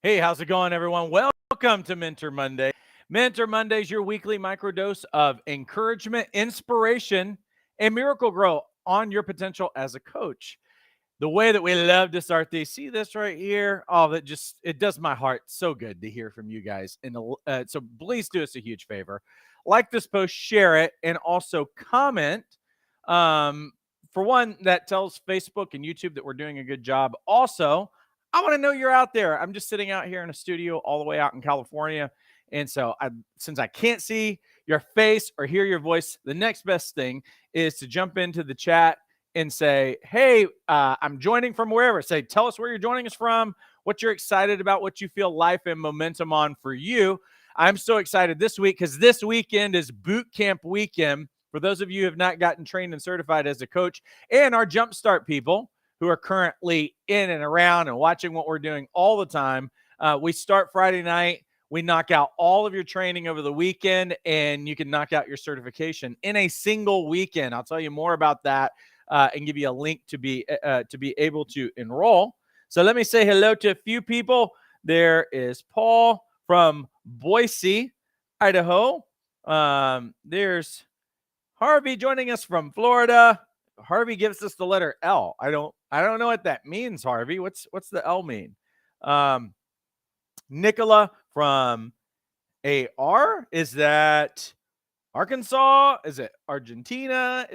Hey, how's it going, everyone? Welcome to Mentor Monday. Mentor Monday is your weekly microdose of encouragement, inspiration, and miracle grow on your potential as a coach. The way that we love to start these, see this right here? Oh, it does my heart so good to hear from you guys. And so please do us a huge favor. Like this post, share it, and also comment. Um, for one, that tells Facebook and YouTube that we're doing a good job. Also, I want to know you're out there. I'm just sitting out here in a studio all the way out in California. And so since I can't see your face or hear your voice, the next best thing is to jump into the chat and say, hey, I'm joining from wherever. Say, tell us where you're joining us from, what you're excited about, what you feel life and momentum on for you. I'm so excited this week because this weekend is boot camp weekend. For those of you who have not gotten trained and certified as a coach, and our Jumpstart people who are currently in and around and watching what we're doing all the time, we start Friday night. We knock out all of your training over the weekend, and you can knock out your certification in a single weekend. I'll tell you more about that and give you a link to be able to enroll. So let me say hello to a few people. There is Paul from Boise, Idaho. There's Harvey joining us from Florida. Harvey gives us the letter L. I don't know what that means, Harvey. What's the L mean? Nicola from AR. Is that Arkansas? Is it Argentina?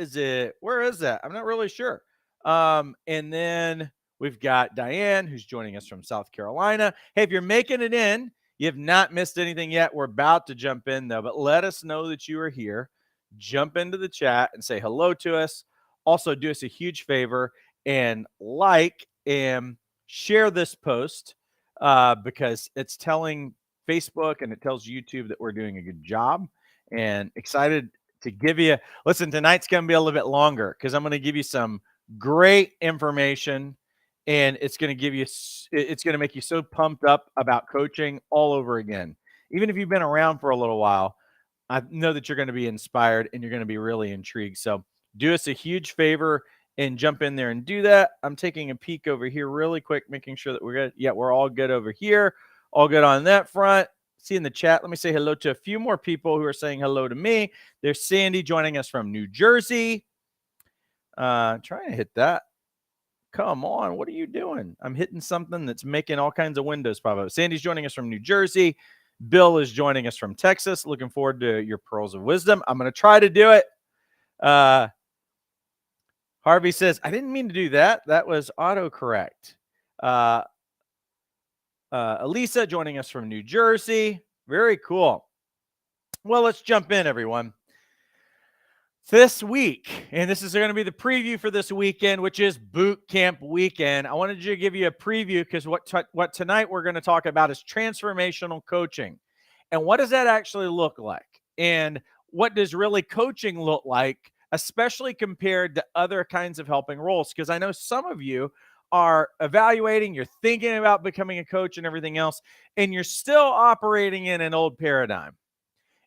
Where is that? I'm not really sure. And then we've got Diane, who's joining us from South Carolina. Hey, if you're making it in, you have not missed anything yet. We're about to jump in, though, but let us know that you are here. Jump into the chat and say hello to us. Also, do us a huge favor and like and share this post because it's telling Facebook and it tells YouTube that we're doing a good job. And excited to give you, listen, tonight's going to be a little bit longer because I'm going to give you some great information, and it's going to make you so pumped up about coaching all over again. Even if you've been around for a little while, I know that you're going to be inspired and you're going to be really intrigued. So do us a huge favor and jump in there and do that. I'm taking a peek over here really quick, making sure that we're good. Yeah, we're all good over here. All good on that front. See in the chat, let me say hello to a few more people who are saying hello to me. There's Sandy joining us from New Jersey. Trying to hit that. Come on, what are you doing? I'm hitting something that's making all kinds of windows pop up. Sandy's joining us from New Jersey. Bill is joining us from Texas. Looking forward to your pearls of wisdom. I'm going to try to do it. Harvey says, I didn't mean to do that. That was autocorrect. Elisa joining us from New Jersey. Very cool. Well, let's jump in, everyone. This week, and this is going to be the preview for this weekend, which is boot camp weekend. I wanted to give you a preview because what tonight we're going to talk about is transformational coaching. And what does that actually look like? And what does really coaching look like, especially compared to other kinds of helping roles? Because I know some of you are evaluating, you're thinking about becoming a coach and everything else, and you're still operating in an old paradigm.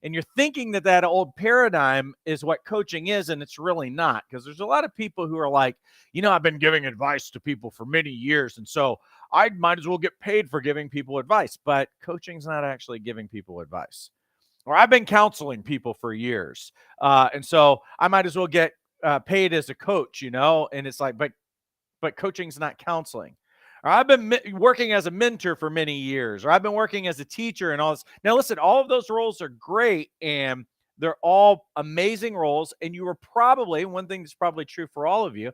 And you're thinking that old paradigm is what coaching is, and it's really not, because there's a lot of people who are like, I've been giving advice to people for many years, and so I might as well get paid for giving people advice. But coaching's not actually giving people advice. Or I've been counseling people for years, and so I might as well get paid as a coach, and it's like, but coaching's not counseling. Or I've been working as a mentor for many years, or I've been working as a teacher and all this. Now, listen, all of those roles are great, and they're all amazing roles. And you were probably, one thing that's probably true for all of you,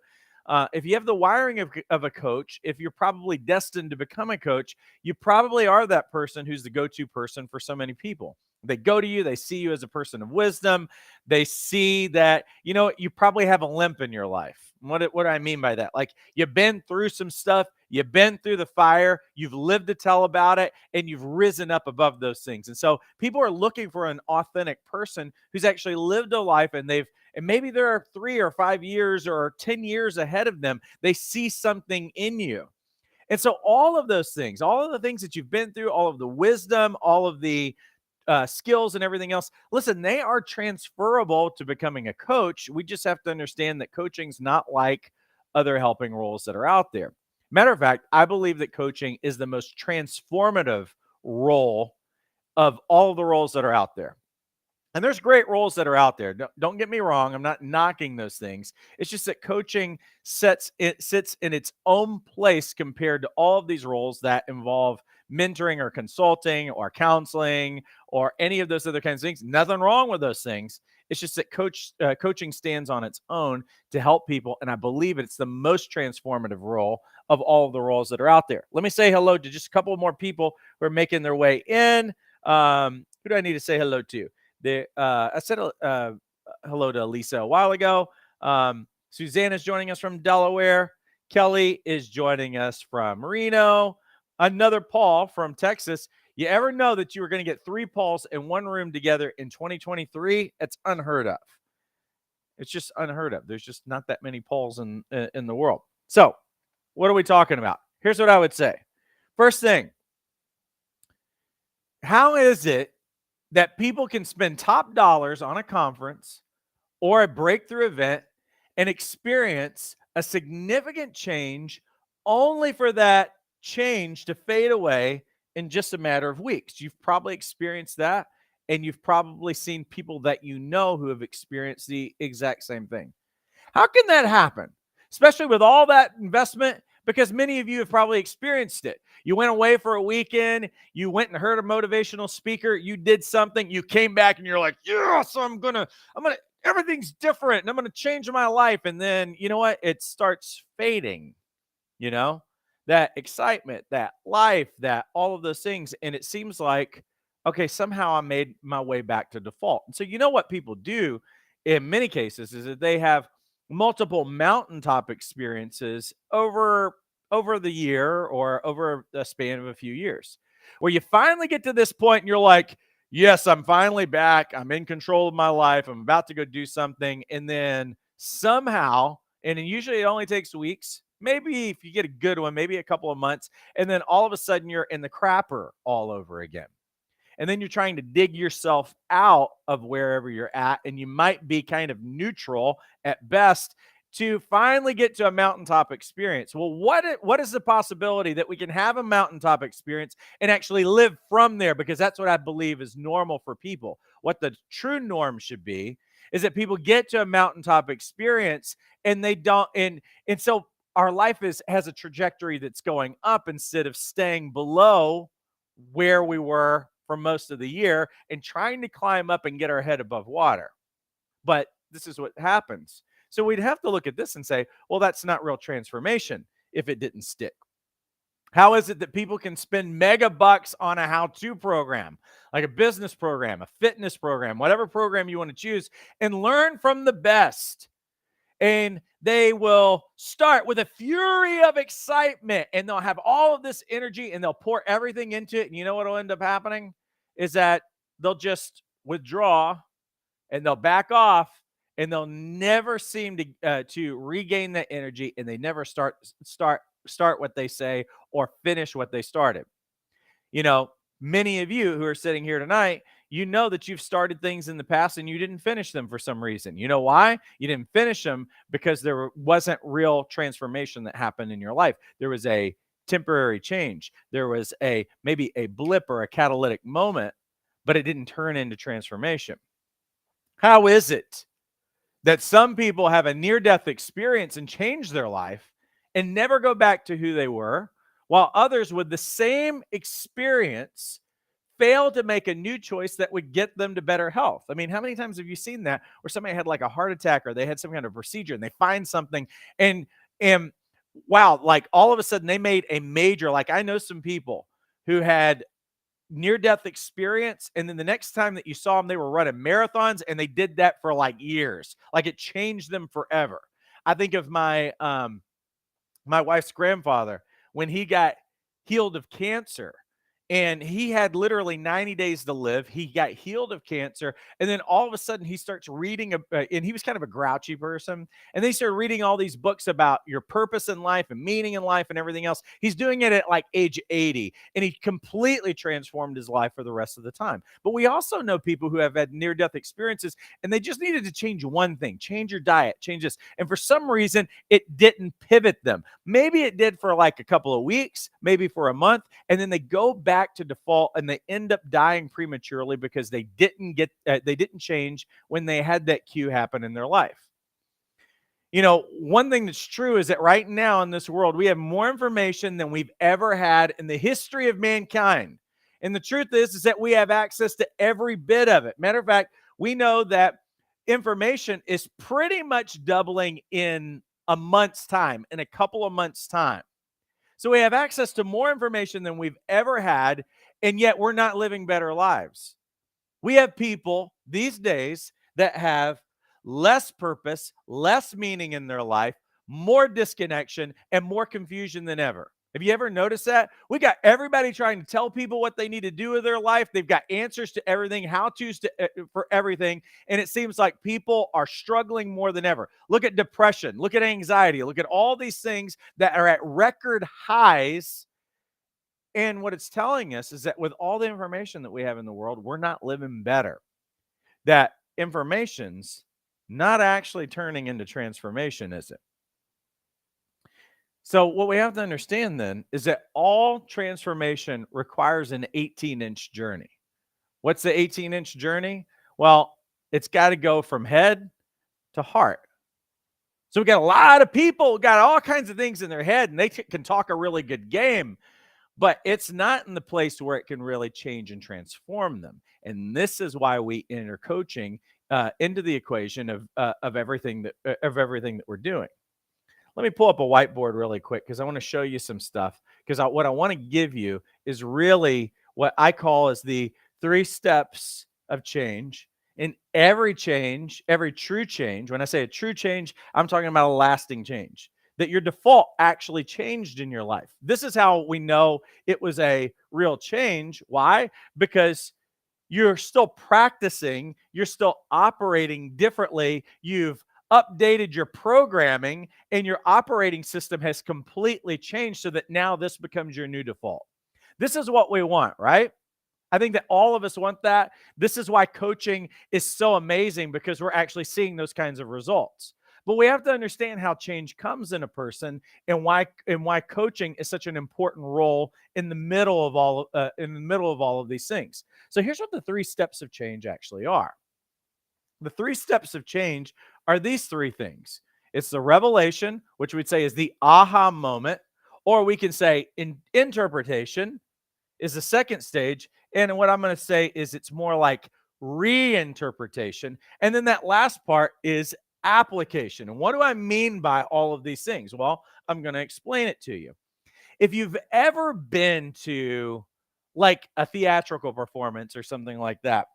if you have the wiring of a coach, if you're probably destined to become a coach, you probably are that person who's the go-to person for so many people. They go to you, they see you as a person of wisdom. They see that, you probably have a limp in your life. What do I mean by that? Like, you've been through some stuff, you've been through the fire, you've lived to tell about it, and you've risen up above those things. And so people are looking for an authentic person who's actually lived a life, and maybe there are 3 or 5 years or 10 years ahead of them. They see something in you. And so all of those things, all of the things that you've been through, all of the wisdom, all of the skills and everything else, listen, they are transferable to becoming a coach. We just have to understand that coaching's not like other helping roles that are out there. Matter of fact, I believe that coaching is the most transformative role of all the roles that are out there. And there's great roles that are out there. Don't get me wrong. I'm not knocking those things. It's just that coaching sits in its own place compared to all of these roles that involve mentoring or consulting or counseling or any of those other kinds of things. Nothing wrong with those things. It's just that coaching stands on its own to help people. And I believe it's the most transformative role of all of the roles that are out there. Let me say hello to just a couple more people who are making their way in. Who do I need to say hello to? I said hello to Lisa a while ago. Suzanne is joining us from Delaware. Kelly is joining us from Reno. Another Paul from Texas. You ever know that you were going to get 3 Pauls in one room together in 2023? It's unheard of. It's just unheard of. There's just not that many Pauls in the world. So, what are we talking about? Here's what I would say. First thing, how is it that people can spend top dollars on a conference or a breakthrough event and experience a significant change only for that change to fade away in just a matter of weeks? You've probably experienced that, and you've probably seen people that you know who have experienced the exact same thing. How can that happen? Especially with all that investment, because many of you have probably experienced it. You went away for a weekend, you went and heard a motivational speaker, you did something, you came back and you're like, yes, everything's different and I'm going to change my life. And then, you know what? It starts fading, that excitement, that life, that all of those things. And it seems like, okay, somehow I made my way back to default. And so, you know what people do in many cases is that they have multiple mountaintop experiences over the year or over the span of a few years, where you finally get to this point and you're like, yes, I'm finally back. I'm in control of my life. I'm about to go do something. And then somehow, and usually it only takes weeks, maybe if you get a good one, maybe a couple of months, and then all of a sudden you're in the crapper all over again. And then you're trying to dig yourself out of wherever you're at, and you might be kind of neutral at best to finally get to a mountaintop experience. Well, what is the possibility that we can have a mountaintop experience and actually live from there? Because that's what I believe is normal for people. What the true norm should be is that people get to a mountaintop experience and they don't, and so our life has a trajectory that's going up instead of staying below where we were for most of the year and trying to climb up and get our head above water. But this is what happens. So we'd have to look at this and say, well, that's not real transformation if it didn't stick. How is it that people can spend mega bucks on a how-to program, like a business program, a fitness program, whatever program you want to choose, and learn from the best? And they will start with a fury of excitement and they'll have all of this energy and they'll pour everything into it. And you know what will end up happening is that they'll just withdraw and they'll back off and they'll never seem to regain that energy, and they never start what they say or finish what they started. Many of you who are sitting here tonight, you know that you've started things in the past and you didn't finish them for some reason. You know why? You didn't finish them because there wasn't real transformation that happened in your life. There was a temporary change. There was maybe a blip or a catalytic moment, but it didn't turn into transformation. How is it that some people have a near-death experience and change their life and never go back to who they were, while others with the same experience fail to make a new choice that would get them to better health? I mean, how many times have you seen that where somebody had like a heart attack or they had some kind of procedure and they find something and wow, like all of a sudden they made a major, like I know some people who had near-death experience, and then the next time that you saw them, they were running marathons, and they did that for like years. Like it changed them forever. I think of my wife's grandfather when he got healed of cancer, And he had literally 90 days to live. He got healed of cancer. And then all of a sudden, he starts reading, and he was kind of a grouchy person. And then he started reading all these books about your purpose in life and meaning in life and everything else. He's doing it at like age 80, and he completely transformed his life for the rest of the time. But we also know people who have had near death experiences, and they just needed to change one thing, change your diet, change this. And for some reason, it didn't pivot them. Maybe it did for like a couple of weeks, maybe for a month, and then they go back to default and they end up dying prematurely because they didn't change when they had that cue happen in their life. You know, one thing that's true is that right now in this world, we have more information than we've ever had in the history of mankind. And the truth is that we have access to every bit of it. Matter of fact, we know that information is pretty much doubling in a month's time, in a couple of months' time. So we have access to more information than we've ever had, and yet we're not living better lives. We have people these days that have less purpose, less meaning in their life, more disconnection, and more confusion than ever. Have you ever noticed that? We got everybody trying to tell people what they need to do with their life. They've got answers to everything, how-tos for everything, and it seems like people are struggling more than ever. Look at depression, look at anxiety, look at all these things that are at record highs. And what it's telling us is that with all the information that we have in the world, we're not living better. That information's not actually turning into transformation, is it? So what we have to understand then is that all transformation requires an 18-inch journey. What's the 18-inch journey? Well, it's got to go from head to heart. So we got a lot of people got all kinds of things in their head, and they can talk a really good game, but it's not in the place where it can really change and transform them. And this is why we enter coaching into the equation of everything that we're doing. Let me pull up a whiteboard really quick because I want to show you some stuff. Because what I want to give you is really what I call is the 3 steps of change. In every change, every true change, when I say a true change, I'm talking about a lasting change, that your default actually changed in your life. This is how we know it was a real change. Why? Because you're still practicing, you're still operating differently, you've updated your programming, and your operating system has completely changed so that now this becomes your new default. This is what we want, right? I think that all of us want that. This is why coaching is so amazing, because we're actually seeing those kinds of results. But we have to understand how change comes in a person, and why coaching is such an important role in the middle of all of these things. So here's what the 3 steps of change actually are. The 3 steps of change are these 3 things. It's the revelation, which we'd say is the aha moment, or we can say interpretation is the second stage. And what I'm going to say is it's more like reinterpretation. And then that last part is application. And what do I mean by all of these things? Well, I'm going to explain it to you. If you've ever been to like a theatrical performance or something like that,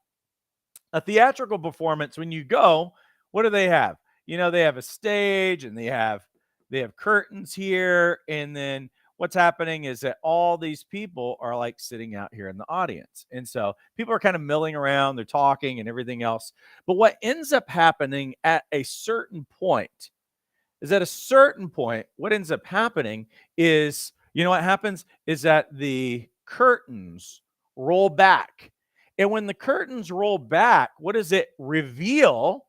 a theatrical performance, when you go, what do they have? You know, they have a stage, and they have curtains here, and then what's happening is that all these people are like sitting out here in the audience. And so people are kind of milling around, they're talking and everything else. But what ends up happening at a certain point is what ends up happening is, you know what happens is that the curtains roll back. And when the curtains roll back, what does it reveal?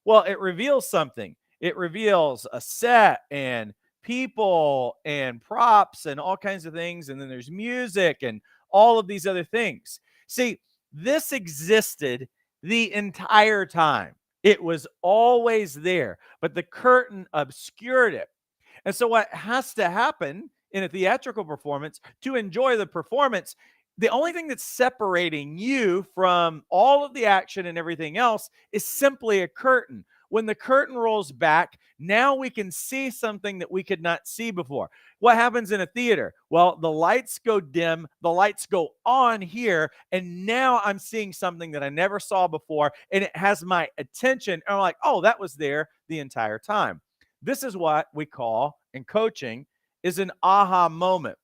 Well, it reveals something. It reveals a set and people and props and all kinds of things. And then there's music and all of these other things. See, this existed the entire time. It was always there, but the curtain obscured it. And so what has to happen in a theatrical performance to enjoy the performance, the only thing that's separating you from all of the action and everything else is simply a curtain. When the curtain rolls back, now we can see something that we could not see before. What happens in a theater? Well, the lights go dim, the lights go on here, and now I'm seeing something that I never saw before, and it has my attention. And I'm like, oh, that was there the entire time. This is what we call in coaching is an aha moment.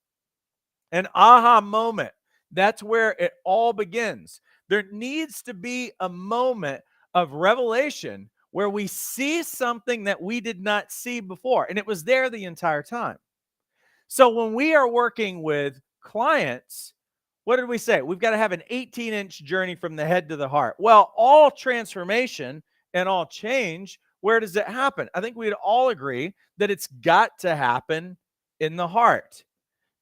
An aha moment. That's where it all begins. There needs to be a moment of revelation where we see something that we did not see before, and it was there the entire time. So when we are working with clients, what did we say? We've got to have an 18-inch journey from the head to the heart. Well, all transformation and all change, where does it happen? I think we'd all agree that it's got to happen in the heart,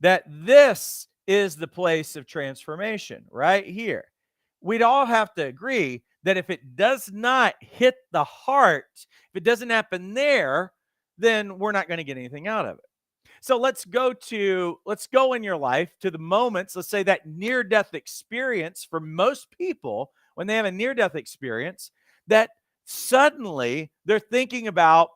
that this is the place of transformation right here. We'd all have to agree that if it does not hit the heart, if it doesn't happen there, then we're not going to get anything out of it. So let's go in your life to the moments, let's say that near-death experience for most people, when they have a near-death experience, that suddenly they're thinking about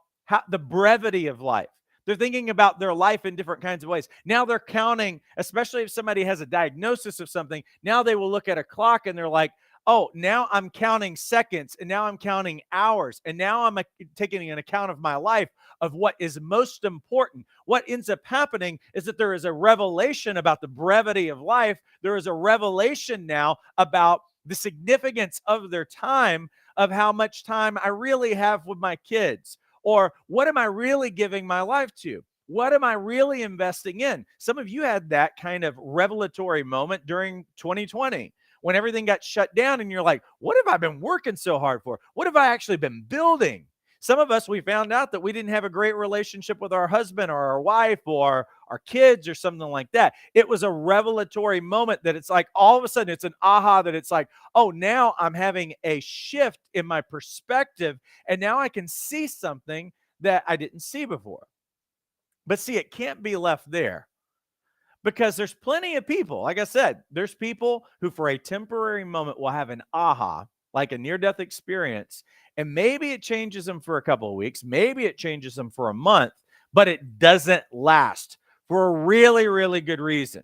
the brevity of life. They're thinking about their life in different kinds of ways. Now they're counting, especially if somebody has a diagnosis of something, now they will look at a clock and they're like, oh, now I'm counting seconds, and now I'm counting hours, and now I'm taking an account of my life, of what is most important. What ends up happening is that there is a revelation about the brevity of life. There is a revelation now about the significance of their time, of how much time I really have with my kids, or what am I really giving my life to? What am I really investing in? Some of you had that kind of revelatory moment during 2020 when everything got shut down, and you're like, what have I been working so hard for? What have I actually been building? Some of us, we found out that we didn't have a great relationship with our husband or our wife or our kids or something like that. It was a revelatory moment that it's like all of a sudden it's an aha, that it's like, oh, now I'm having a shift in my perspective, and now I can see something that I didn't see before. But see, it can't be left there, because there's plenty of people, like I said, there's people who for a temporary moment will have an aha, like a near-death experience, and maybe it changes them for a couple of weeks, maybe it changes them for a month, but it doesn't last for a really, really good reason.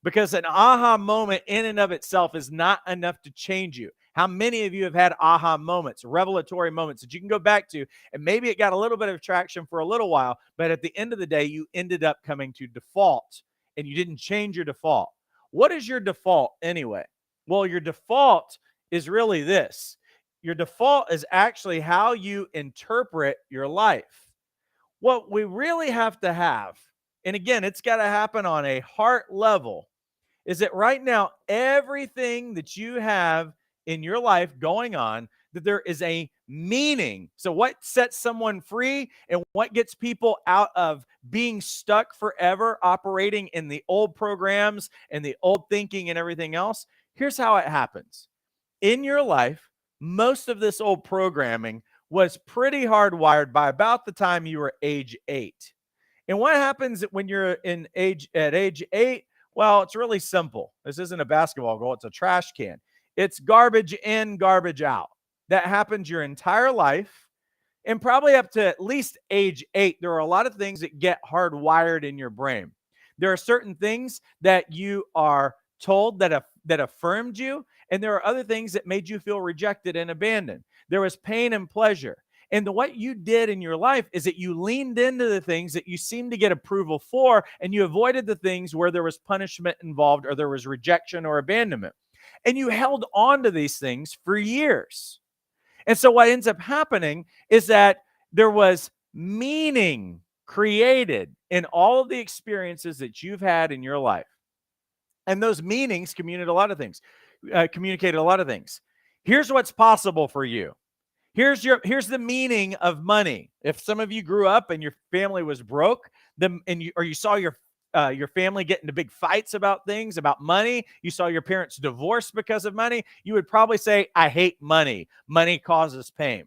Because an aha moment in and of itself is not enough to change you. How many of you have had aha moments, revelatory moments that you can go back to, and maybe it got a little bit of traction for a little while, but at the end of the day, you ended up coming to default, and you didn't change your default. What is your default anyway? Well, your default is really this. Your default is actually how you interpret your life. What we really have to have, and again, it's got to happen on a heart level, is that right now, everything that you have in your life going on, that there is a meaning. So what sets someone free and what gets people out of being stuck forever operating in the old programs and the old thinking and everything else? Here's how it happens. In your life, most of this old programming was pretty hardwired by about the time you were age 8. And what happens when you're at age 8? Well, it's really simple. This isn't a basketball goal, it's a trash can. It's garbage in, garbage out. That happens your entire life. And probably up to at least age 8, there are a lot of things that get hardwired in your brain. There are certain things that you are told that affirmed you, and there are other things that made you feel rejected and abandoned. There was pain and pleasure. And what you did in your life is that you leaned into the things that you seemed to get approval for, and you avoided the things where there was punishment involved or there was rejection or abandonment. And you held on to these things for years. And so what ends up happening is that there was meaning created in all of the experiences that you've had in your life. And those meanings communicated a lot of things. Here's what's possible for you. Here's the meaning of money. If some of you grew up and your family was broke, or you saw your family get into big fights about things, about money, you saw your parents divorce because of money, you would probably say, I hate money. Money causes pain.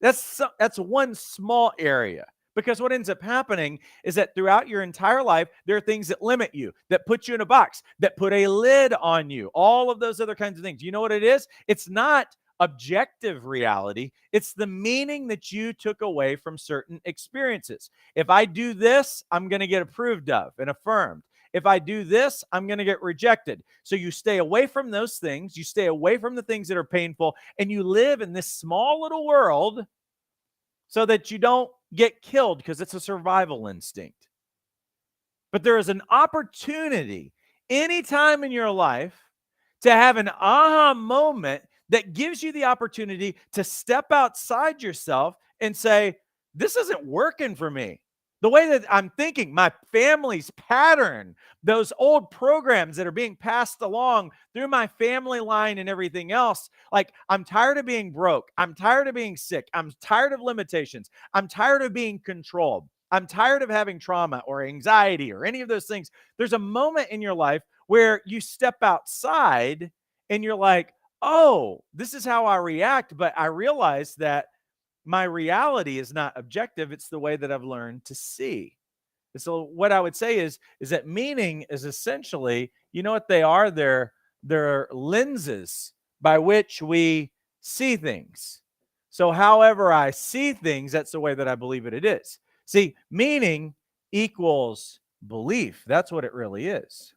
That's one small area. Because what ends up happening is that throughout your entire life, there are things that limit you, that put you in a box, that put a lid on you, all of those other kinds of things. You know what it is? It's not objective reality. It's the meaning that you took away from certain experiences. If I do this, I'm going to get approved of and affirmed. If I do this, I'm going to get rejected. So you stay away from those things. You stay away from the things that are painful, and you live in this small little world so that you don't get killed, because it's a survival instinct. But there is an opportunity any time in your life to have an aha moment that gives you the opportunity to step outside yourself and say, this isn't working for me. The way that I'm thinking, my family's pattern, those old programs that are being passed along through my family line and everything else. Like, I'm tired of being broke. I'm tired of being sick. I'm tired of limitations. I'm tired of being controlled. I'm tired of having trauma or anxiety or any of those things. There's a moment in your life where you step outside and you're like, oh, this is how I react. But I realize that my reality is not objective. It's the way that I've learned to see. And so what I would say is that meaning is essentially, you know what they are? They're lenses by which we see things. So however I see things, that's the way that I believe it is. See, meaning equals belief. That's what it really is.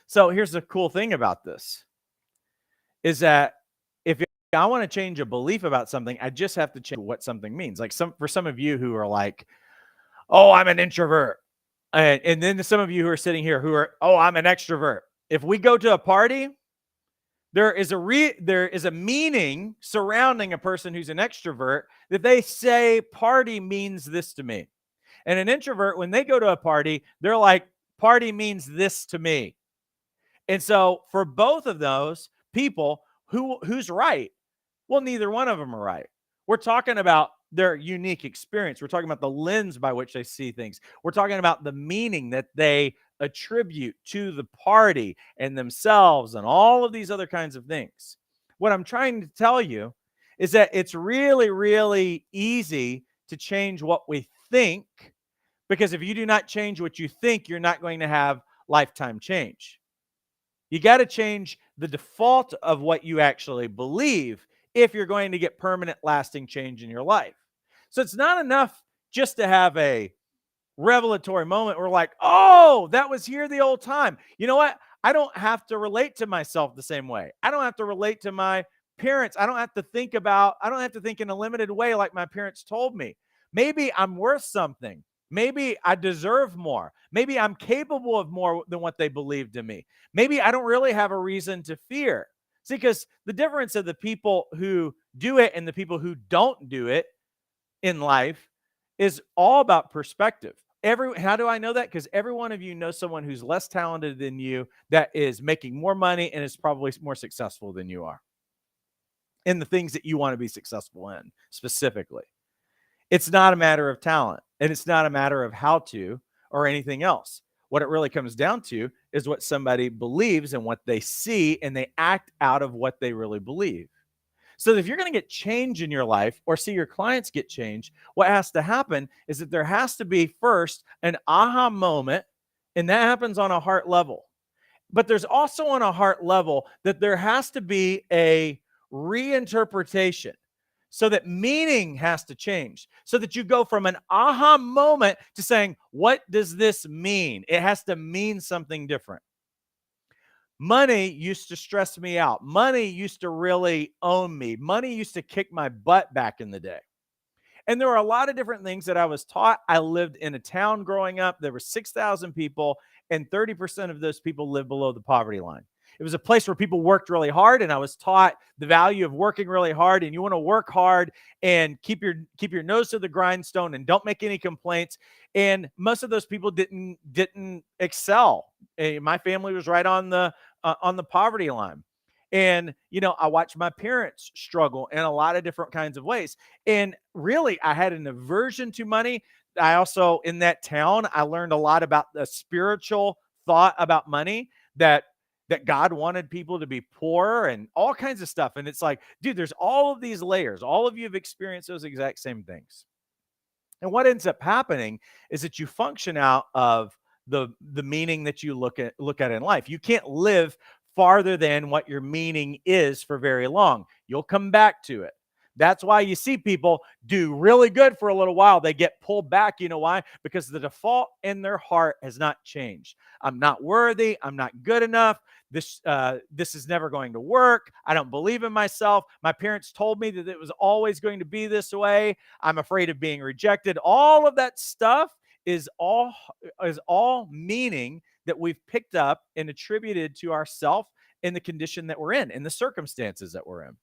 So here's the cool thing about this is that if I want to change a belief about something, I just have to change what something means. Like for some of you who are like, oh, I'm an introvert. And then some of you who are sitting here who are, oh, I'm an extrovert. If we go to a party, there is a meaning surrounding a person who's an extrovert that they say party means this to me. And an introvert, when they go to a party, they're like, party means this to me. And so for both of those people, who's right? Well, neither one of them are right. We're talking about their unique experience. We're talking about the lens by which they see things. We're talking about the meaning that they attribute to the party and themselves and all of these other kinds of things. What I'm trying to tell you is that it's really, really easy to change what we think, because if you do not change what you think, you're not going to have lifetime change. You got to change the default of what you actually believe if you're going to get permanent, lasting change in your life. So it's not enough just to have a revelatory moment where, like, oh, that was here the old time. You know what? I don't have to relate to myself the same way. I don't have to relate to my parents. I don't have to think in a limited way like my parents told me. Maybe I'm worth something. Maybe I deserve more. Maybe I'm capable of more than what they believed in me. Maybe I don't really have a reason to fear. See, because the difference of the people who do it and the people who don't do it in life is all about perspective. How do I know that? Because every one of you knows someone who's less talented than you that is making more money and is probably more successful than you are in the things that you want to be successful in specifically. It's not a matter of talent, and it's not a matter of how to or anything else. What it really comes down to is what somebody believes and what they see, and they act out of what they really believe. So if you're going to get change in your life or see your clients get change, what has to happen is that there has to be first an aha moment, and that happens on a heart level. But there's also on a heart level that there has to be a reinterpretation, so that meaning has to change, so that you go from an aha moment to saying, what does this mean? It has to mean something different. Money used to stress me out. Money used to really own me. Money used to kick my butt back in the day. And there were a lot of different things that I was taught. I lived in a town growing up. There were 6,000 people, and 30% of those people lived below the poverty line. It was a place where people worked really hard, and I was taught the value of working really hard. And you want to work hard and keep your nose to the grindstone and don't make any complaints. And most of those people didn't excel. My family was right on the poverty line. And, I watched my parents struggle in a lot of different kinds of ways. And really, I had an aversion to money. I also, in that town, I learned a lot about the spiritual thought about money, that God wanted people to be poor and all kinds of stuff. And it's like, dude, there's all of these layers. All of you have experienced those exact same things. And what ends up happening is that you function out of the meaning that you look at in life. You can't live farther than what your meaning is for very long. You'll come back to it. That's why you see people do really good for a little while. They get pulled back. You know why? Because the default in their heart has not changed. I'm not worthy. I'm not good enough. This is never going to work. I don't believe in myself. My parents told me that it was always going to be this way. I'm afraid of being rejected. All of that stuff is all meaning that we've picked up and attributed to ourselves in the condition that we're in the circumstances that we're in.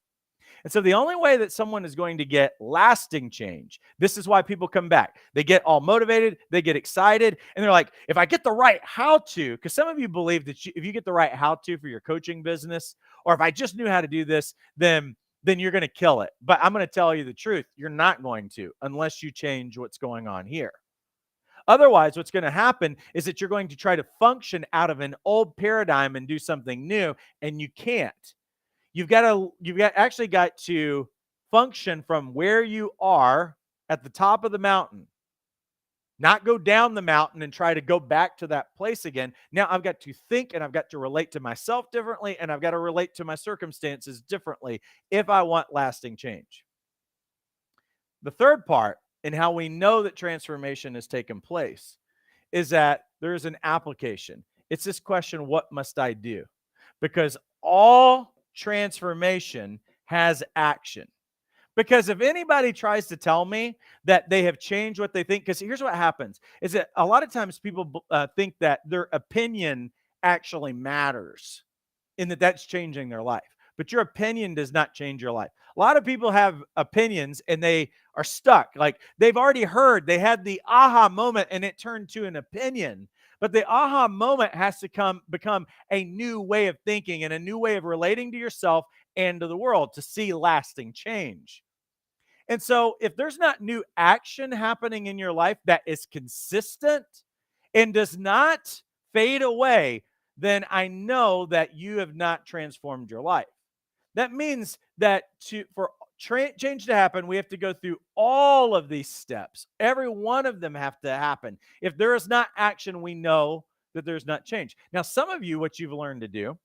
And so the only way that someone is going to get lasting change, this is why people come back. They get all motivated, they get excited, and they're like, if I get the right how to, because some of you believe that if you get the right how to for your coaching business, or if I just knew how to do this, then you're going to kill it. But I'm going to tell you the truth. You're not going to unless you change what's going on here. Otherwise, what's going to happen is that you're going to try to function out of an old paradigm and do something new, and you can't. You've actually got to function from where you are at the top of the mountain, not go down the mountain and try to go back to that place again. Now I've got to think, and I've got to relate to myself differently, and I've got to relate to my circumstances differently if I want lasting change. The third part, and how we know that transformation has taken place, is that there is an application. It's this question, what must I do? Because all transformation has action. Because if anybody tries to tell me that they have changed what they think, because here's what happens, is that a lot of times people think that their opinion actually matters in that that's changing their life. But your opinion does not change your life. A lot of people have opinions and they are stuck. Like they've already heard, they had the aha moment and it turned to an opinion. But the aha moment has to become a new way of thinking and a new way of relating to yourself and to the world to see lasting change. And so if there's not new action happening in your life that is consistent and does not fade away, then I know that you have not transformed your life. That means that for change to happen, we have to go through all of these steps. Every one of them have to happen. If there is not action, we know that there's not change. Now, some of you, what you've learned to do,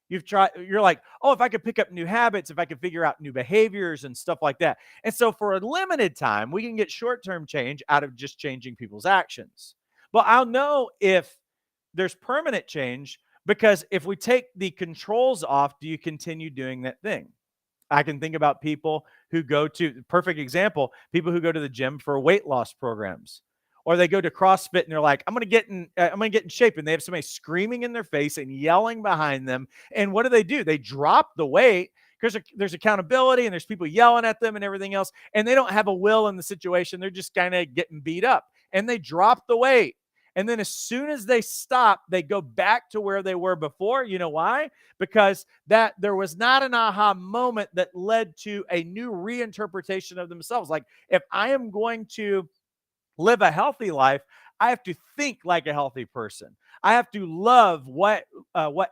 you're like, oh, if I could pick up new habits, if I could figure out new behaviors and stuff like that. And so for a limited time, we can get short-term change out of just changing people's actions. But I'll know if there's permanent change, because if we take the controls off, do you continue doing that thing? I can think about people who go to, perfect example, people who go to the gym for weight loss programs, or they go to CrossFit and they're like, I'm going to get in shape. And they have somebody screaming in their face and yelling behind them. And what do? They drop the weight because there's accountability and there's people yelling at them and everything else. And they don't have a will in the situation. They're just kind of getting beat up and they drop the weight. And then as soon as they stop, they go back to where they were before. You know why? Because there was not an aha moment that led to a new reinterpretation of themselves. Like if I am going to live a healthy life, I have to think like a healthy person. I have to love what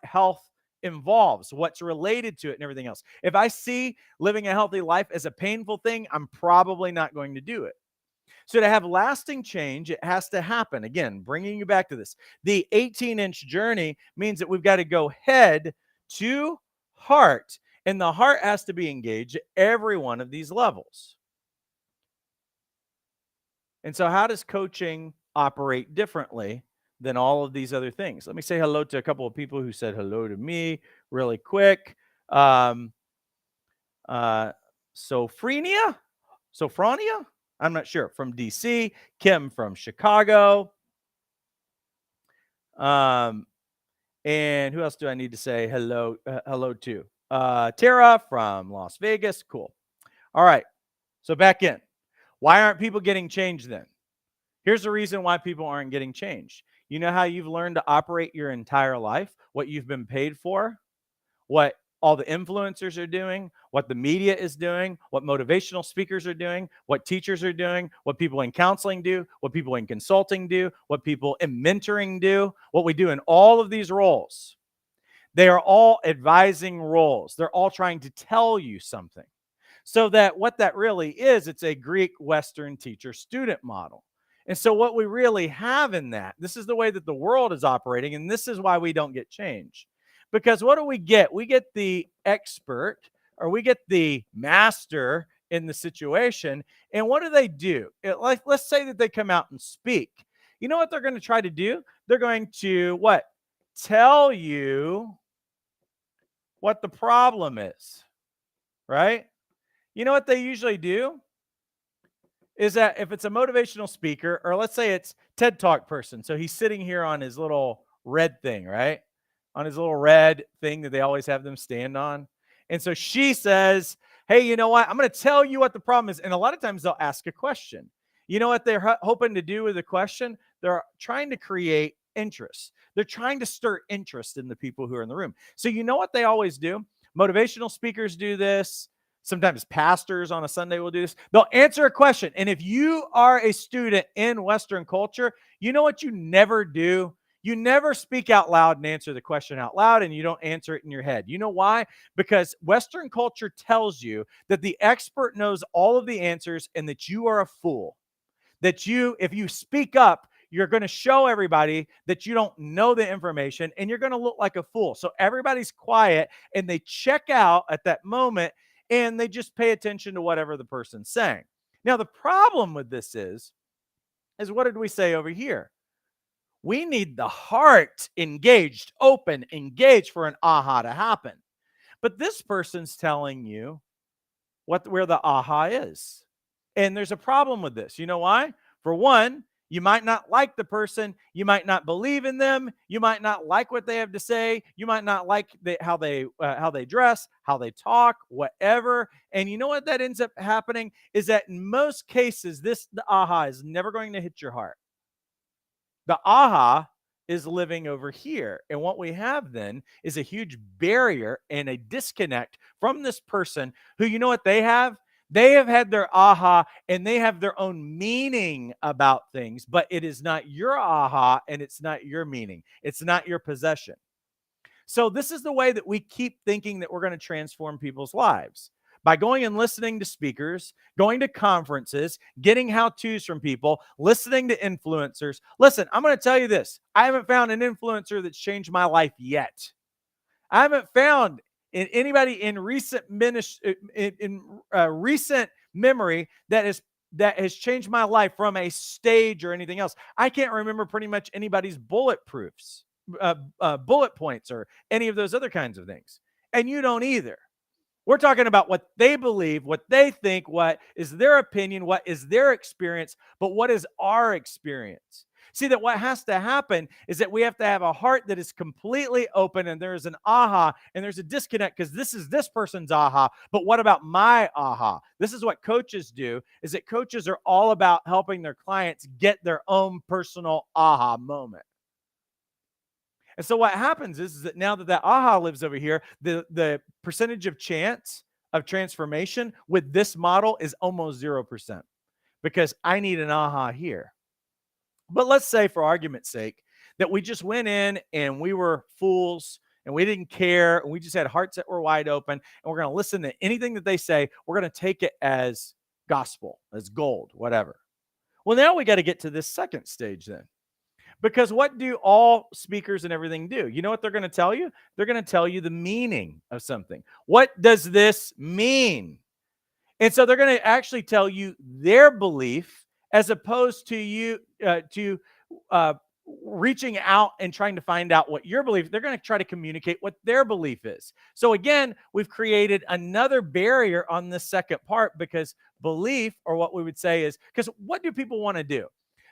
health involves, what's related to it and everything else. If I see living a healthy life as a painful thing, I'm probably not going to do it. So to have lasting change, it has to happen. Again, bringing you back to this. The 18-inch journey means that we've got to go head to heart, and the heart has to be engaged at every one of these levels. And so how does coaching operate differently than all of these other things? Let me say hello to a couple of people who said hello to me really quick. Sophronia? I'm not sure. From DC. Kim from Chicago. And who else do I need to say hello to? Tara from Las Vegas. Cool. All right. So back in. Why aren't people getting changed then? Here's the reason why people aren't getting changed. You know how you've learned to operate your entire life? What you've been paid for? What all the influencers are doing, what the media is doing, what motivational speakers are doing, what teachers are doing, what people in counseling do, what people in consulting do, what people in mentoring do, what we do in all of these roles. They are all advising roles. They're all trying to tell you something. So that what that really is, it's a Greek Western teacher-student model. And so what we really have in that, this is the way that the world is operating, and this is why we don't get change. Because what do we get? We get the expert, or we get the master in the situation. And what do? Let's say that they come out and speak. You know what they're going to try to do? They're going to what? Tell you what the problem is, right? You know what they usually do? Is that if it's a motivational speaker, or let's say it's TED Talk person, so he's sitting here on his little red thing, right? On his little red thing that they always have them stand on. And so she says, hey, you know what? I'm going to tell you what the problem is. And a lot of times they'll ask a question. You know what they're hoping to do with the question? They're trying to create interest. They're trying to stir interest in the people who are in the room. So you know what they always do? Motivational speakers do this. Sometimes pastors on a Sunday will do this. They'll answer a question. And if you are a student in Western culture, you know what you never do? You never speak out loud and answer the question out loud, and you don't answer it in your head. You know why? Because Western culture tells you that the expert knows all of the answers and that you are a fool. That if you speak up, you're going to show everybody that you don't know the information and you're going to look like a fool. So everybody's quiet and they check out at that moment and they just pay attention to whatever the person's saying. Now, the problem with this is what did we say over here? We need the heart engaged, open, engaged for an aha to happen. But this person's telling you where the aha is. And there's a problem with this. You know why? For one, you might not like the person. You might not believe in them. You might not like what they have to say. You might not like how they dress, how they talk, whatever. And you know what that ends up happening is that in most cases, the aha is never going to hit your heart. The aha is living over here. And what we have then is a huge barrier and a disconnect from this person who, you know what they have? They have had their aha and they have their own meaning about things, but it is not your aha and it's not your meaning. It's not your possession. So this is the way that we keep thinking that we're going to transform people's lives. By going and listening to speakers, going to conferences, getting how-tos from people, listening to influencers. Listen, I'm going to tell you this. I haven't found an influencer that's changed my life yet. I haven't found anybody in recent recent memory that has changed my life from a stage or anything else. I can't remember pretty much anybody's bullet points or any of those other kinds of things. And you don't either. We're talking about what they believe, what they think, what is their opinion, what is their experience, but what is our experience? See, that what has to happen is that we have to have a heart that is completely open and there's an aha and there's a disconnect because this is this person's aha, but what about my aha? This is what coaches do, is that coaches are all about helping their clients get their own personal aha moment. And so what happens is that now that aha lives over here, the percentage of chance of transformation with this model is almost 0% because I need an aha here. But let's say, for argument's sake, that we just went in and we were fools and we didn't care. And we just had hearts that were wide open and we're going to listen to anything that they say. We're going to take it as gospel, as gold, whatever. Well, now we got to get to this second stage then. Because what do all speakers and everything do? You know what they're going to tell you? They're going to tell you the meaning of something. What does this mean? And so they're going to actually tell you their belief as opposed to you reaching out and trying to find out what your belief. They're going to try to communicate what their belief is. So again, we've created another barrier on this second part because belief, or what we would say is, because what do people want to do?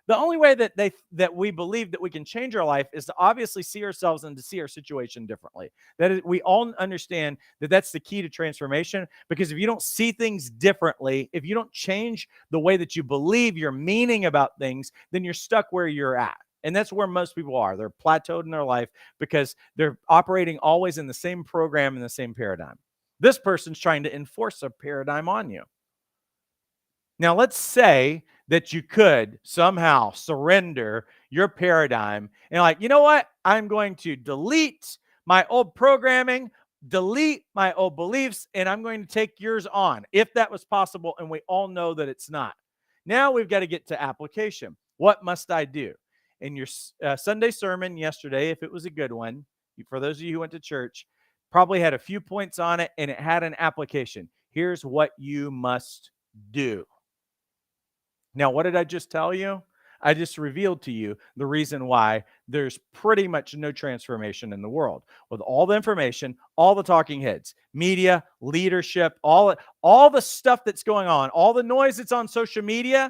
The only way that we believe that we can change our life is to obviously see ourselves and to see our situation differently. That is, we all understand that that's the key to transformation, because if you don't see things differently, if you don't change the way that you believe your meaning about things, then you're stuck where you're at. And that's where most people are. They're plateaued in their life because they're operating always in the same program, in the same paradigm. This person's trying to enforce a paradigm on you. Now, let's say that you could somehow surrender your paradigm and like, you know what? I'm going to delete my old programming, delete my old beliefs, and I'm going to take yours on, if that was possible. And we all know that it's not. Now we've got to get to application. What must I do? In your Sunday sermon yesterday, if it was a good one, for those of you who went to church, probably had a few points on it and it had an application. Here's what you must do. Now, what did I just tell you? I just revealed to you the reason why there's pretty much no transformation in the world. With all the information, all the talking heads, media, leadership, all the stuff that's going on, all the noise that's on social media,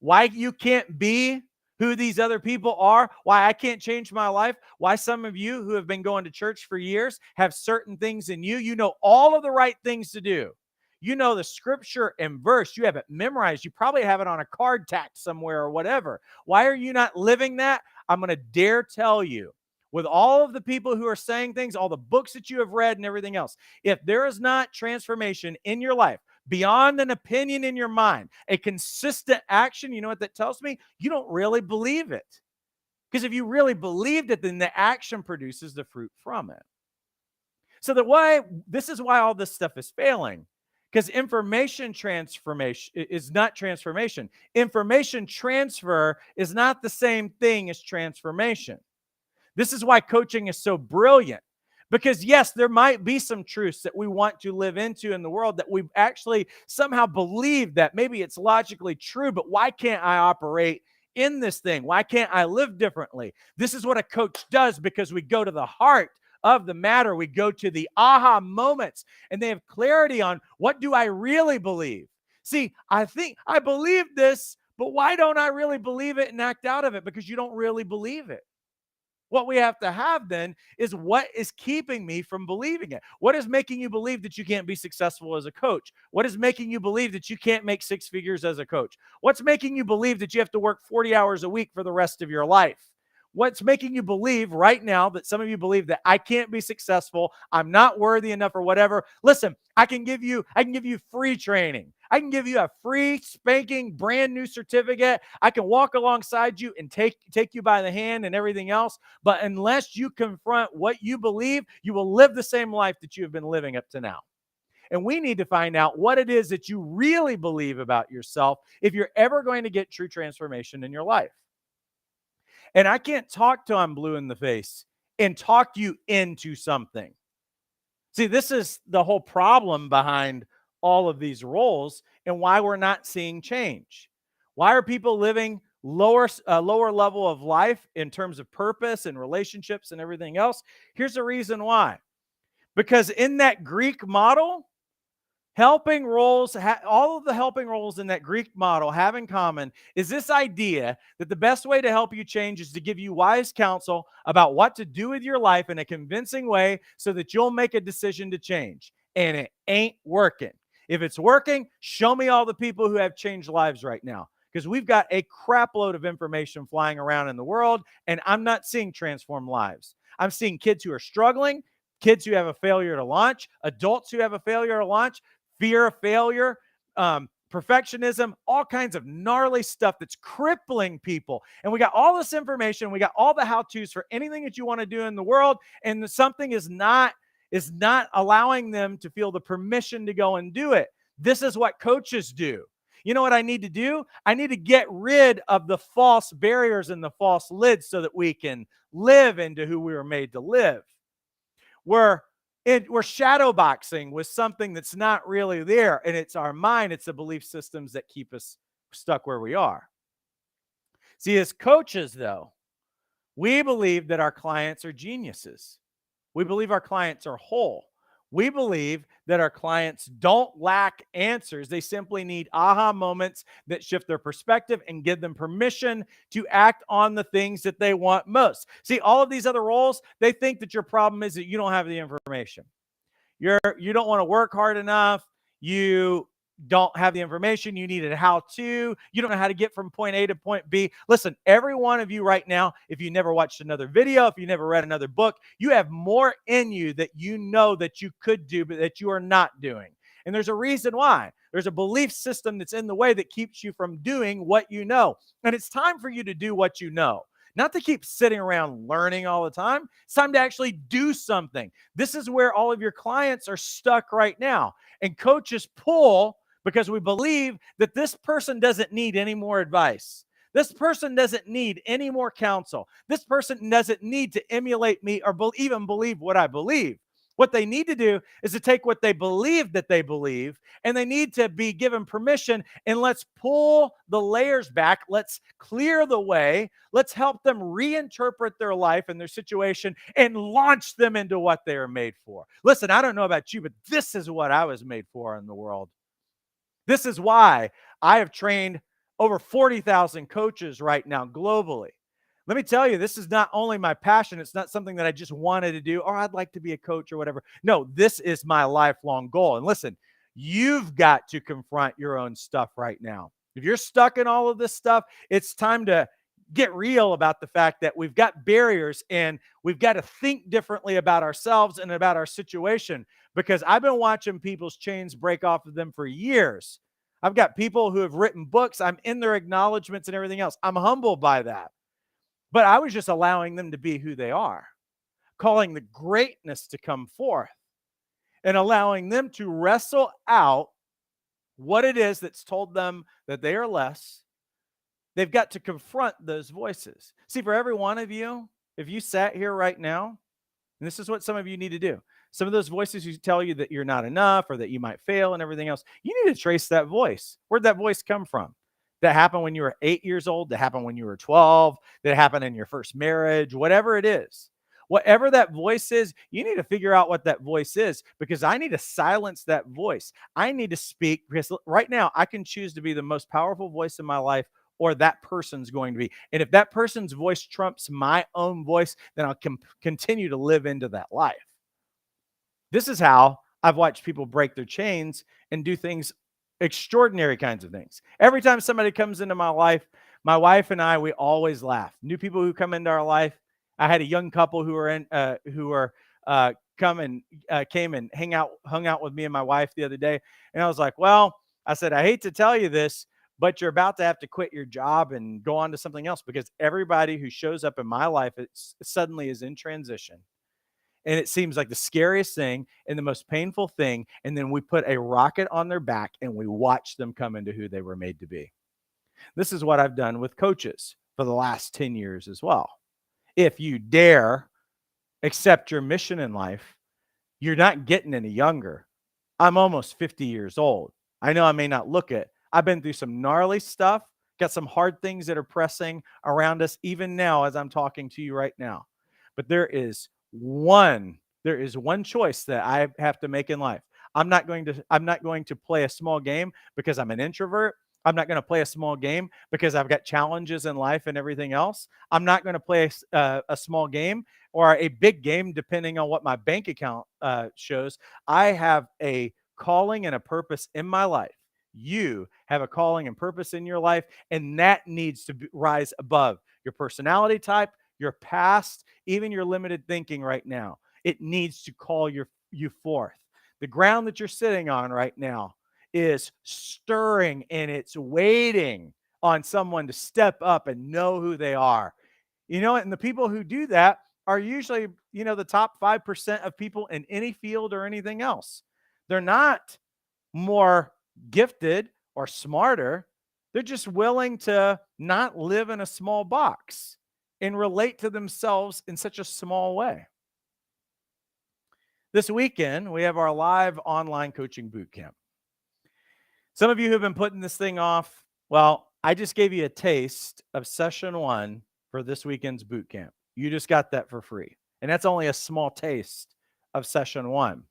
why you can't be who these other people are, why I can't change my life, why some of you who have been going to church for years have certain things in you. You know all of the right things to do. You know the scripture and verse. You have it memorized. You probably have it on a card tacked somewhere or whatever. Why are you not living that? I'm going to dare tell you, with all of the people who are saying things, all the books that you have read and everything else, if there is not transformation in your life, beyond an opinion in your mind, a consistent action, you know what that tells me? You don't really believe it. Because if you really believed it, then the action produces the fruit from it. So this is why all this stuff is failing. Because information transformation is not transformation. Information transfer is not the same thing as transformation. This is why coaching is so brilliant. Because yes, there might be some truths that we want to live into in the world that we actually somehow believe that maybe it's logically true, but why can't I operate in this thing? Why can't I live differently? This is what a coach does, because we go to the heart of the matter. We go to the aha moments, and they have clarity on, what do I really believe? See, I think I believe this, but why don't I really believe it and act out of it? Because you don't really believe it. What we have to have then is, what is keeping me from believing it? What is making you believe that you can't be successful as a coach? What is making you believe that you can't make six figures as a coach? What's making you believe that you have to work 40 hours a week for the rest of your life? What's making you believe right now that some of you believe that I can't be successful, I'm not worthy enough, or whatever? Listen, I can give you free training. I can give you a free spanking brand new certificate. I can walk alongside you and take you by the hand and everything else. But unless you confront what you believe, you will live the same life that you have been living up to now. And we need to find out what it is that you really believe about yourself if you're ever going to get true transformation in your life. And I can't talk till I'm blue in the face and talk you into something. See, this is the whole problem behind all of these roles and why we're not seeing change. Why are people living lower level of life in terms of purpose and relationships and everything else? Here's the reason why. Because in that Greek model, helping roles, all of the helping roles in that Greek model have in common is this idea that the best way to help you change is to give you wise counsel about what to do with your life in a convincing way so that you'll make a decision to change. And it ain't working. If it's working, show me all the people who have changed lives right now. Because we've got a crap load of information flying around in the world, and I'm not seeing transformed lives. I'm seeing kids who are struggling, kids who have a failure to launch, adults who have a failure to launch, fear of failure, perfectionism, all kinds of gnarly stuff that's crippling people. And we got all this information. We got all the how-tos for anything that you want to do in the world. And something is not allowing them to feel the permission to go and do it. This is what coaches do. You know what I need to do? I need to get rid of the false barriers and the false lids so that we can live into who we were made to live. We're shadow boxing with something that's not really there, and it's our mind, it's the belief systems that keep us stuck where we are. See, as coaches, though, we believe that our clients are geniuses. We believe our clients are whole. We believe that our clients don't lack answers. They simply need aha moments that shift their perspective and give them permission to act on the things that they want most. See, all of these other roles, they think that your problem is that you don't have the information. You don't want to work hard enough. You don't have the information. You need a how-to. You don't know how to get from point A to point B. Listen, every one of you right now, if you never watched another video, if you never read another book, you have more in you that you know that you could do, but that you are not doing. And there's a reason why. There's a belief system that's in the way that keeps you from doing what you know. And it's time for you to do what you know. Not to keep sitting around learning all the time. It's time to actually do something. This is where all of your clients are stuck right now. And coaches pull because we believe that this person doesn't need any more advice. This person doesn't need any more counsel. This person doesn't need to emulate me or even believe what I believe. What they need to do is to take what they believe that they believe, and they need to be given permission, and let's pull the layers back. Let's clear the way. Let's help them reinterpret their life and their situation and launch them into what they are made for. Listen, I don't know about you, but this is what I was made for in the world. This is why I have trained over 40,000 coaches right now globally. Let me tell you, this is not only my passion. It's not something that I just wanted to do, or I'd like to be a coach or whatever. No, this is my lifelong goal. And listen, you've got to confront your own stuff right now. If you're stuck in all of this stuff, it's time to get real about the fact that we've got barriers and we've got to think differently about ourselves and about our situation, because I've been watching people's chains break off of them for years. I've got people who have written books. I'm in their acknowledgments and everything else. I'm humbled by that. But I was just allowing them to be who they are, calling the greatness to come forth and allowing them to wrestle out what it is that's told them that they are less. They've got to confront those voices. See, for every one of you, if you sat here right now, and this is what some of you need to do, some of those voices who tell you that you're not enough or that you might fail and everything else, you need to trace that voice. Where'd that voice come from? That happened when you were 8 years old, that happened when you were 12, that happened in your first marriage, whatever it is. Whatever that voice is, you need to figure out what that voice is, because I need to silence that voice. I need to speak, because right now I can choose to be the most powerful voice in my life, or that person's going to be. And if that person's voice trumps my own voice, then I'll continue to live into that life. This is how I've watched people break their chains and do things, extraordinary kinds of things. Every time somebody comes into my life, my wife and I, we always laugh. New people who come into our life. I had a young couple who came and hung out with me and my wife the other day. And I was like, well, I said, I hate to tell you this, but you're about to have to quit your job and go on to something else, because everybody who shows up in my life, suddenly is in transition. And it seems like the scariest thing and the most painful thing. And then we put a rocket on their back and we watch them come into who they were made to be. This is what I've done with coaches for the last 10 years as well. If you dare accept your mission in life, you're not getting any younger. I'm almost 50 years old. I know I may not look it. I've been through some gnarly stuff, got some hard things that are pressing around us even now as I'm talking to you right now. But there is one choice that I have to make in life. I'm not going to play a small game because I'm an introvert. I'm not going to play a small game because I've got challenges in life and everything else. I'm not going to play a small game or a big game, depending on what my bank account shows. I have a calling and a purpose in my life. You have a calling and purpose in your life, and that needs to rise above your personality type, your past, even your limited thinking right now. It needs to call you forth. The ground that you're sitting on right now is stirring, and it's waiting on someone to step up and know who they are. And the people who do that are usually, the top 5% of people in any field or anything else. They're not more gifted or smarter. They're just willing to not live in a small box and relate to themselves in such a small way. This weekend, we have our live online coaching bootcamp. Some of you have been putting this thing off. Well, I just gave you a taste of session 1 for this weekend's bootcamp. You just got that for free. And that's only a small taste of session 1.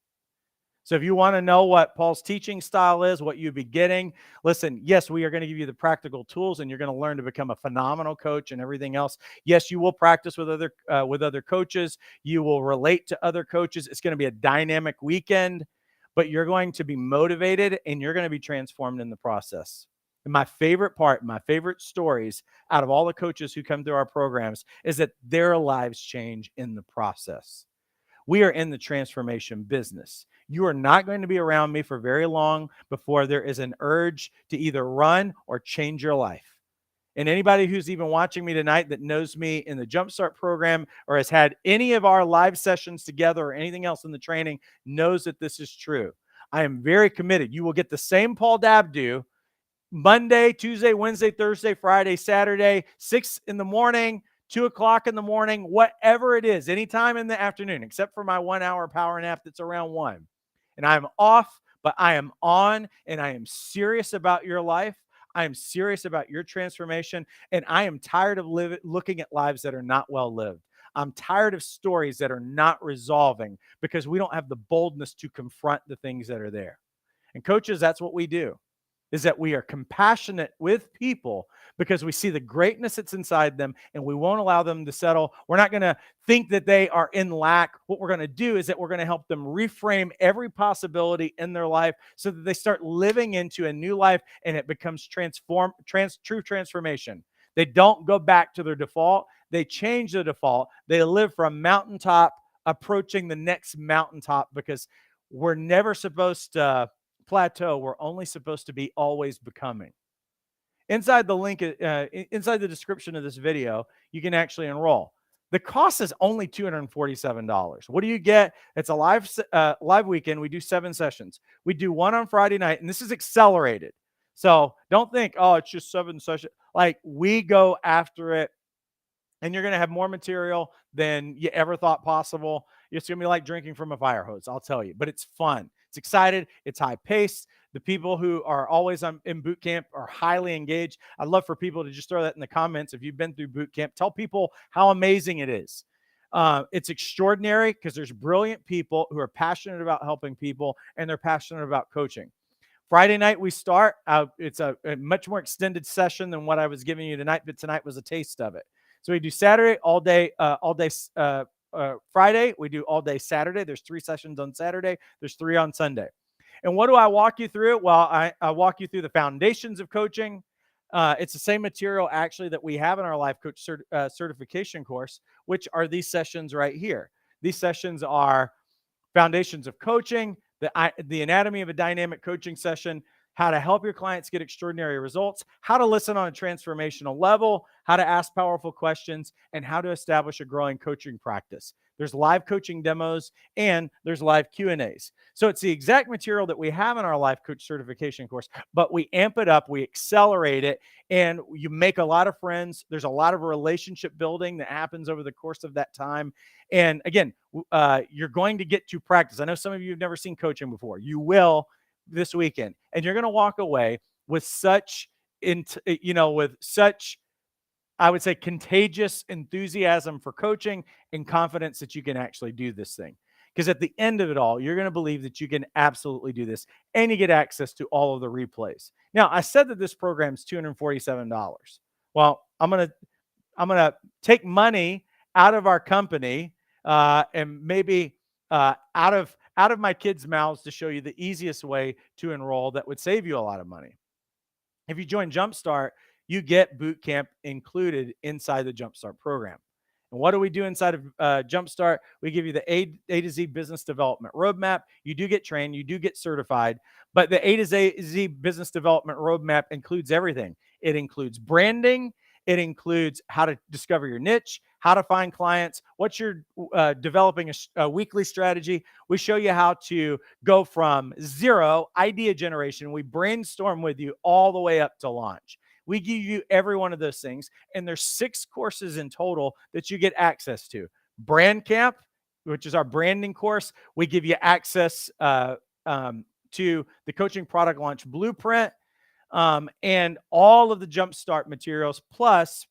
So if you want to know what Paul's teaching style is, what you'd be getting, listen, yes, we are going to give you the practical tools, and you're going to learn to become a phenomenal coach and everything else. Yes, you will practice with other coaches. You will relate to other coaches. It's going to be a dynamic weekend, but you're going to be motivated and you're going to be transformed in the process. And my favorite part, my favorite stories out of all the coaches who come through our programs is that their lives change in the process. We are in the transformation business. You are not going to be around me for very long before there is an urge to either run or change your life. And anybody who's even watching me tonight that knows me in the Jumpstart program or has had any of our live sessions together or anything else in the training knows that this is true. I am very committed. You will get the same Paul Dabdu Monday, Tuesday, Wednesday, Thursday, Friday, Saturday, 6 in the morning, 2 o'clock in the morning, whatever it is, anytime in the afternoon, except for my 1-hour power nap that's around 1. And I'm off, but I am on, and I am serious about your life. I am serious about your transformation, and I am tired of looking at lives that are not well lived. I'm tired of stories that are not resolving because we don't have the boldness to confront the things that are there. And coaches, that's what we do. is that we are compassionate with people because we see the greatness that's inside them and we won't allow them to settle. We're not going to think that they are in lack. What we're going to do is that we're going to help them reframe every possibility in their life so that they start living into a new life and it becomes true transformation. They don't go back to their default. They change the default. They live from mountaintop approaching the next mountaintop because we're never supposed to plateau. We're only supposed to be always becoming. Inside the link, inside the description of this video, you can actually enroll. The cost is only $247. What do you get? It's a live weekend. We do 7 sessions. We do one on Friday night, and this is accelerated. So don't think, oh, it's just 7 sessions. Like, we go after it, and you're going to have more material than you ever thought possible. It's going to be like drinking from a fire hose, I'll tell you. But it's fun. It's excited. It's high paced. The people who are always in boot camp are highly engaged. I'd love for people to just throw that in the comments. If you've been through boot camp, tell people how amazing it is. It's extraordinary because there's brilliant people who are passionate about helping people, and they're passionate about coaching. Friday night we start. It's a much more extended session than what I was giving you tonight, but tonight was a taste of it. So we do Saturday all day. Friday we do all day Saturday. There's 3 sessions on Saturday. There's 3 on Sunday. And what do I walk you through? Well, I walk you through the foundations of coaching. It's the same material actually that we have in our life coach certification course, which are these sessions right here. These sessions are foundations of coaching, the anatomy of a dynamic coaching session, how to help your clients get extraordinary results, how to listen on a transformational level, how to ask powerful questions, and how to establish a growing coaching practice. There's live coaching demos and there's live Q&As. So it's the exact material that we have in our life coach certification course, but we amp it up, we accelerate it, and you make a lot of friends. There's a lot of relationship building that happens over the course of that time. And again, you're going to get to practice. I know some of you have never seen coaching before. You will this weekend, and you're going to walk away with such, I would say, contagious enthusiasm for coaching and confidence that you can actually do this thing. Because at the end of it all, you're going to believe that you can absolutely do this, and you get access to all of the replays. Now, I said that this program is $247. Well, I'm going to take money out of our company and maybe out of my kids' mouths to show you the easiest way to enroll that would save you a lot of money. If you join Jumpstart, you get boot camp included inside the Jumpstart program. And what do we do inside of Jumpstart? We give you the A to Z business development roadmap. You do get trained, you do get certified, but the A to Z business development roadmap includes everything. It includes branding. It includes how to discover your niche, how to find clients, what you're developing a weekly strategy. We show you how to go from zero idea generation. We brainstorm with you all the way up to launch. We give you every one of those things, and there's 6 courses in total that you get access to. Brand Camp, which is our branding course. We give you access to the coaching product launch blueprint, and all of the Jumpstart materials, plus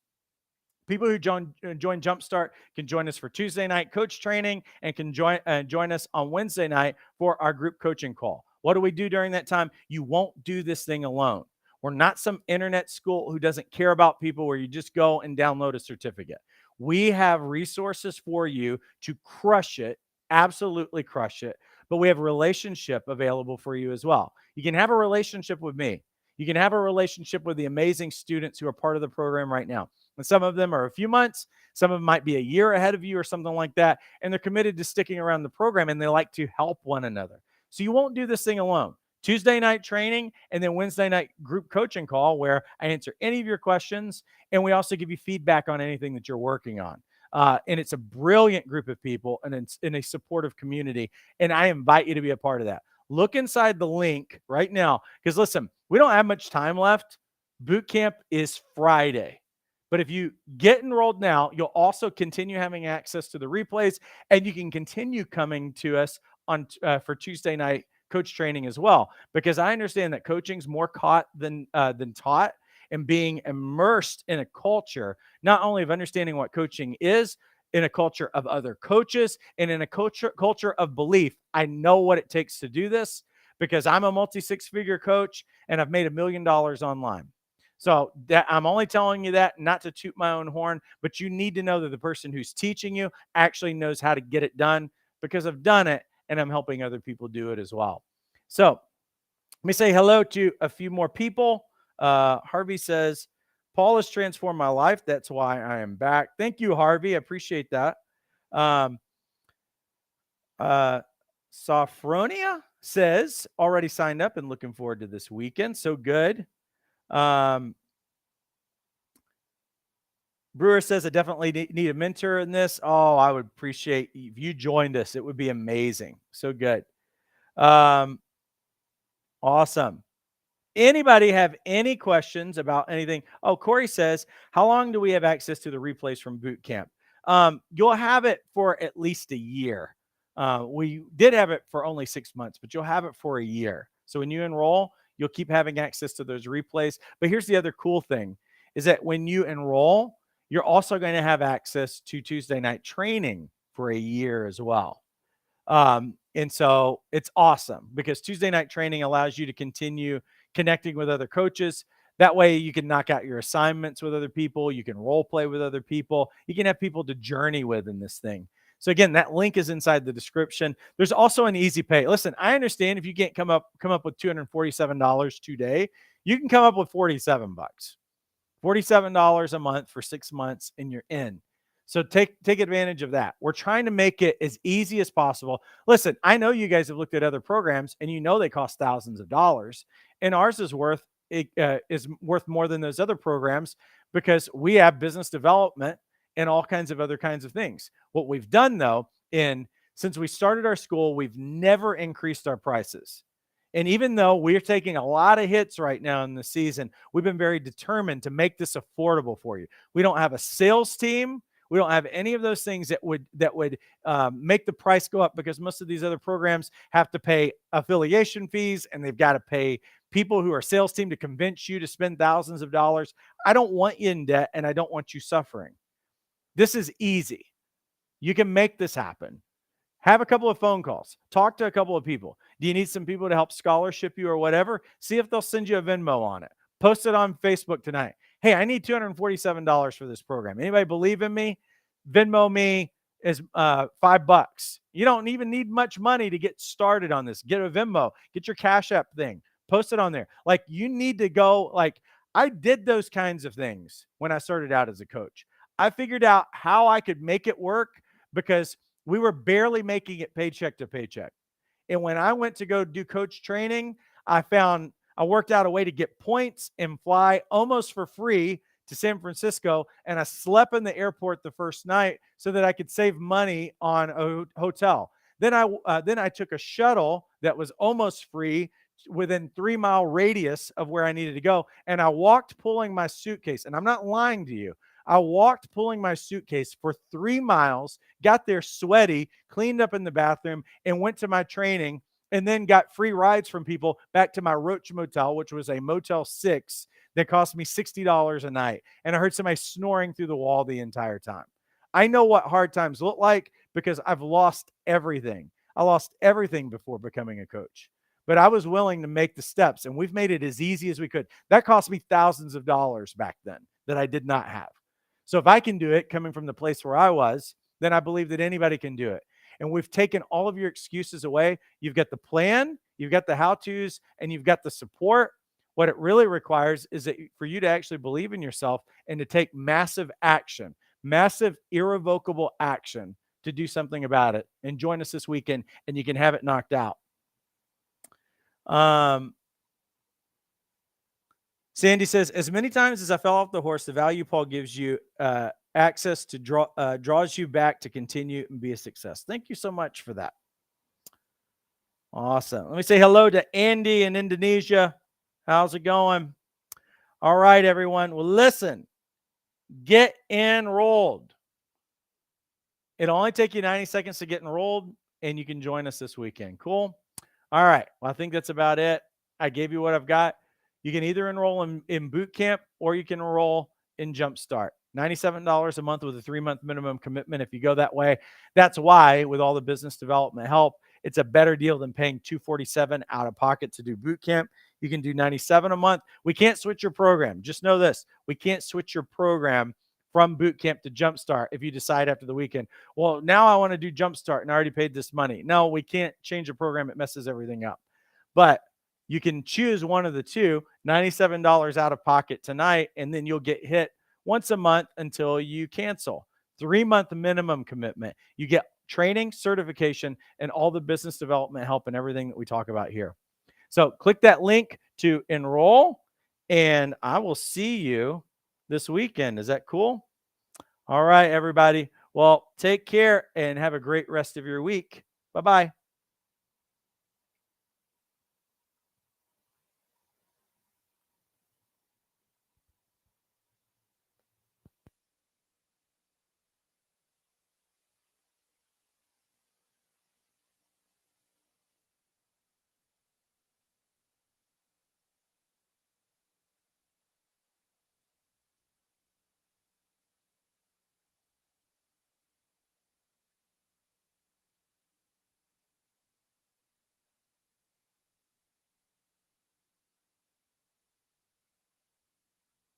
people who join Jumpstart can join us for Tuesday night coach training and can join us on Wednesday night for our group coaching call. What do we do during that time? You won't do this thing alone. We're not some internet school who doesn't care about people where you just go and download a certificate. We have resources for you to crush it, absolutely crush it, but we have a relationship available for you as well. You can have a relationship with me. You can have a relationship with the amazing students who are part of the program right now. And some of them are a few months, some of them might be a year ahead of you or something like that, and they're committed to sticking around the program, and they like to help one another. So you won't do this thing alone. Tuesday night training and then Wednesday night group coaching call where I answer any of your questions, and we also give you feedback on anything that you're working on. And it's a brilliant group of people, and it's in a supportive community, and I invite you to be a part of that. Look inside the link right now, because listen, we don't have much time left. Boot camp is Friday. But if you get enrolled now, you'll also continue having access to the replays, and you can continue coming to us on for Tuesday night coach training as well, because I understand that coaching's more caught than taught, and being immersed in a culture, not only of understanding what coaching is, in a culture of other coaches, and in a culture of belief. I know what it takes to do this, because I'm a multi-six-figure coach and I've made $1 million online. So that I'm only telling you that not to toot my own horn, but you need to know that the person who's teaching you actually knows how to get it done, because I've done it and I'm helping other people do it as well. So let me say hello to a few more people. Harvey says, Paul has transformed my life. That's why I am back. Thank you, Harvey. I appreciate that. Sophronia says, already signed up and looking forward to this weekend. So good. Brewer says, I definitely need a mentor in this. Oh, I would appreciate if you joined us. It would be amazing. So good. Awesome. Anybody have any questions about anything? Oh, Corey says, how long do we have access to the replays from boot camp? You'll have it for at least a year. We did have it for only 6 months, but you'll have it for a year. So when you enroll, you'll keep having access to those replays. But here's the other cool thing is that when you enroll, you're also going to have access to Tuesday night training for a year as well. And so it's awesome because Tuesday night training allows you to continue connecting with other coaches. That way you can knock out your assignments with other people. You can role play with other people. You can have people to journey with in this thing. So again, that link is inside the description. There's also an easy pay. Listen, I understand if you can't come up with $247 today, you can come up with $47. $47 a month for 6 months and you're in. So take advantage of that. We're trying to make it as easy as possible. Listen, I know you guys have looked at other programs and you know they cost thousands of dollars, and ours is worth more than those other programs because we have business development and all kinds of other kinds of things. What we've done though, since we started our school, we've never increased our prices. And even though we're taking a lot of hits right now in the season, we've been very determined to make this affordable for you. We don't have a sales team. We don't have any of those things that would make the price go up, because most of these other programs have to pay affiliation fees and they've got to pay people who are sales team to convince you to spend thousands of dollars. I don't want you in debt and I don't want you suffering. This is easy. You can make this happen. Have a couple of phone calls. Talk to a couple of people. Do you need some people to help scholarship you or whatever? See if they'll send you a Venmo on it. Post it on Facebook tonight. Hey, I need $247 for this program. Anybody believe in me? Venmo me is $5. You don't even need much money to get started on this. Get a Venmo. Get your Cash App thing. Post it on there. Like, you need to go. Like, I did those kinds of things when I started out as a coach. I figured out how I could make it work because we were barely making it paycheck to paycheck. And when I went to go do coach training, I worked out a way to get points and fly almost for free to San Francisco. And I slept in the airport the first night so that I could save money on a hotel. Then I took a shuttle that was almost free within 3-mile radius of where I needed to go. And I walked pulling my suitcase. And I'm not lying to you. I walked pulling my suitcase for 3 miles, got there sweaty, cleaned up in the bathroom, and went to my training, and then got free rides from people back to my Roach Motel, which was a Motel 6 that cost me $60 a night. And I heard somebody snoring through the wall the entire time. I know what hard times look like because I've lost everything. I lost everything before becoming a coach. But I was willing to make the steps, and we've made it as easy as we could. That cost me thousands of dollars back then that I did not have. So if I can do it coming from the place where I was, then I believe that anybody can do it. And we've taken all of your excuses away. You've got the plan, you've got the how-tos, and you've got the support. What it really requires is that for you to actually believe in yourself and to take massive action, massive irrevocable action to do something about it. And join us this weekend and you can have it knocked out. Sandy says, as many times as I fell off the horse, the value Paul gives you access to draws you back to continue and be a success. Thank you so much for that. Awesome. Let me say hello to Andy in Indonesia. How's it going? All right, everyone. Well, listen, get enrolled. It'll only take you 90 seconds to get enrolled, and you can join us this weekend. Cool? All right. Well, I think that's about it. I gave you what I've got. You can either enroll in boot camp or you can enroll in Jumpstart. $97 a month with a 3-month minimum commitment if you go that way. That's why, with all the business development help It's a better deal than paying $247 out of pocket to do boot camp. You can do $97 a month. We can't switch your program. Just know this. We can't switch your program from boot camp to jumpstart if you decide after the weekend, well, now I want to do jumpstart and I already paid this money. No, we can't change the program. It messes everything up. But you can choose one of the two, $97 out of pocket tonight, and then you'll get hit once a month until you cancel. 3-month minimum commitment. You get training, certification, and all the business development help and everything that we talk about here. So click that link to enroll, and I will see you this weekend. Is that cool? All right, everybody. Well, take care and have a great rest of your week. Bye-bye.